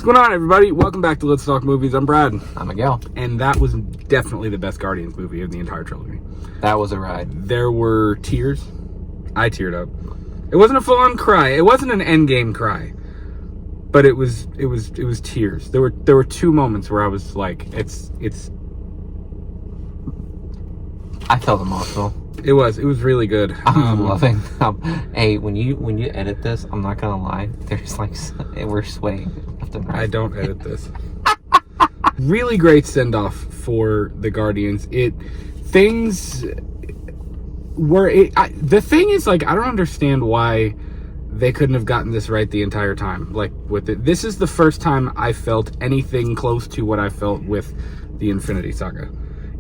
What's going on, everybody? Welcome back to Let's Talk Movies. I'm Brad. I'm Miguel. And that was definitely the best Guardians movie of the entire trilogy. That was a ride. There were tears. I teared up. It wasn't a full-on cry. It wasn't an Endgame cry. But it was tears. There were two moments where I was like, I felt emotional. It was really good. I'm loving. Hey, when you edit this, I'm not gonna lie. There's like we're swaying left and right. I don't edit this. Really great send-off for the Guardians. The thing is, like, I don't understand why they couldn't have gotten this right the entire time. Like, with it, this is the first time I felt anything close to what I felt with the Infinity Saga.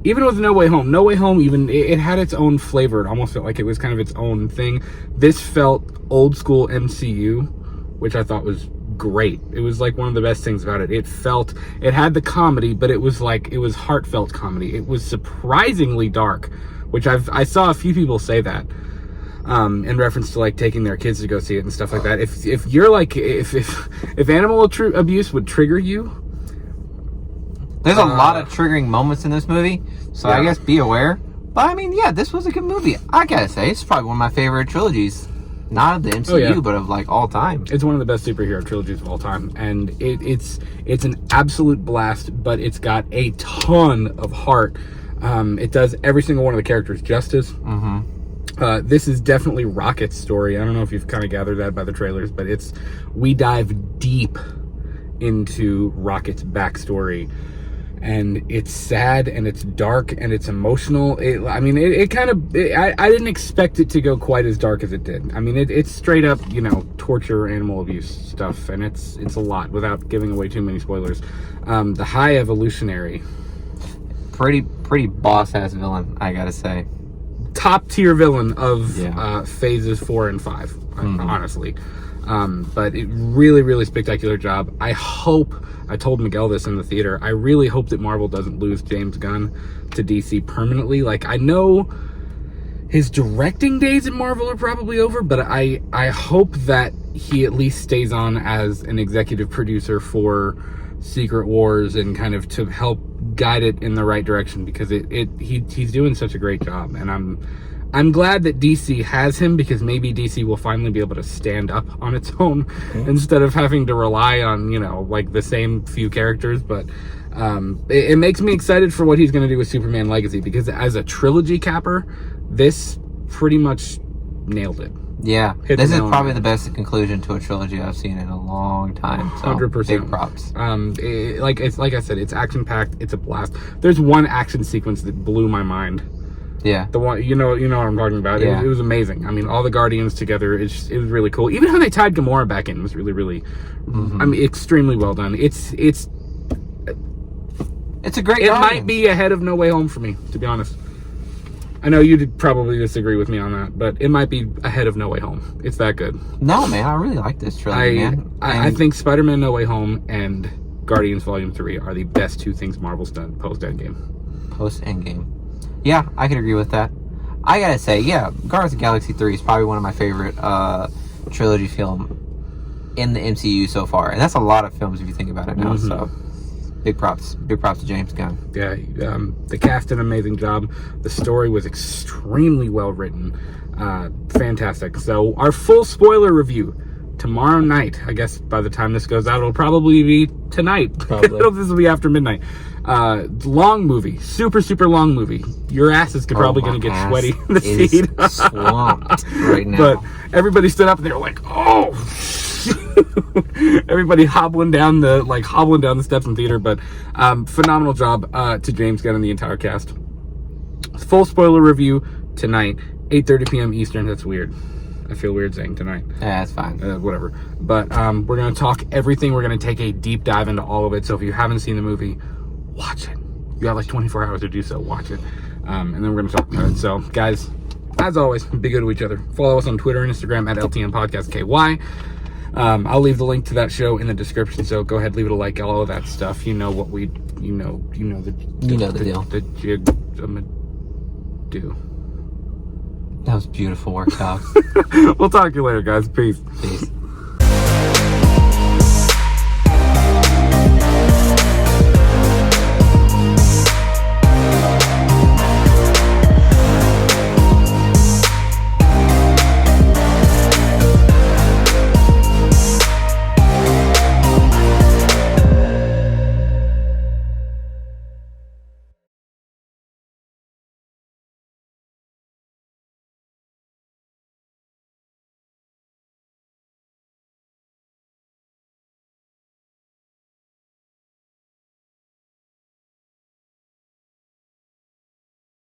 Even with No Way Home, even it had its own flavor. It almost felt like it was kind of its own thing. This felt old school MCU, which I thought was great. It was like one of the best things about it. It had the comedy, but it was heartfelt comedy. It was surprisingly dark, which I saw a few people say that in reference to like taking their kids to go see it and stuff like that. If you're like if animal abuse would trigger you. There's a lot of triggering moments in this movie, so yeah. I guess be aware. But I mean, yeah, this was a good movie. I gotta say, it's probably one of my favorite trilogies. Not of the MCU, but of like all time. It's one of the best superhero trilogies of all time, and it's an absolute blast. But it's got a ton of heart. It does every single one of the characters justice. Mm-hmm. This is definitely Rocket's story. I don't know if you've kind of gathered that by the trailers, but we dive deep into Rocket's backstory. And it's sad, and it's dark, and it's emotional. I didn't expect it to go quite as dark as it did. I mean, it's straight up, torture, animal abuse stuff, and it's a lot without giving away too many spoilers. The High Evolutionary. Pretty boss-ass villain, I gotta say. Top tier villain of phases 4 and 5, honestly. But it really, really spectacular job. I told Miguel this in the theater, I really hope that Marvel doesn't lose James Gunn to DC permanently. Like, I know his directing days at Marvel are probably over, but I hope that he at least stays on as an executive producer for Secret Wars and kind of to help guide it in the right direction, because he's doing such a great job, and I'm glad that DC has him, because maybe DC will finally be able to stand up on its own instead of having to rely on, like the same few characters. But it makes me excited for what he's going to do with Superman Legacy, because as a trilogy capper, this pretty much nailed it. Yeah, this is probably the best conclusion to a trilogy I've seen in a long time. So 100%. Big props. Like I said, it's action-packed. It's a blast. There's one action sequence that blew my mind. Yeah, the one you know what I'm talking about. Yeah. It was amazing. I mean, all the Guardians together, it was really cool. Even how they tied Gamora back in was really, really, extremely well done. It's a great. It might be ahead of No Way Home for me, to be honest. I know you'd probably disagree with me on that, but it might be ahead of No Way Home. It's that good. No, man, I really like this trilogy, man. I think Spider-Man No Way Home and Guardians Volume 3 are the best two things Marvel's done post-Endgame. Post-Endgame. Yeah, I could agree with that. I gotta say, Guardians of the Galaxy 3 is probably one of my favorite trilogy film in the MCU so far. And that's a lot of films if you think about it now, so big props to James Gunn. Yeah, the cast did an amazing job. The story was extremely well written. Fantastic. So our full spoiler review tomorrow night. I guess by the time this goes out, it'll probably be tonight. This will be after midnight. Long movie, super long movie. Your asses could probably gonna get sweaty in the seat. Swamped right now. But everybody stood up and they were like, "Oh!" Everybody hobbling down the steps in theater. But phenomenal job to James Gunn and the entire cast. Full spoiler review tonight, 8:30 p.m. Eastern. That's weird. I feel weird saying tonight. Yeah, that's fine. Whatever. But we're going to talk everything. We're going to take a deep dive into all of it. So if you haven't seen the movie, watch it. You have like 24 hours to do so. Watch it. And then we're going to talk about it. So, guys, as always, be good to each other. Follow us on Twitter and Instagram at LTN Podcast KY. I'll leave the link to that show in the description. So go ahead, leave it a like, all of that stuff. You know what we, the deal. The jig do. That was beautiful work, dog. We'll talk to you later, guys. Peace.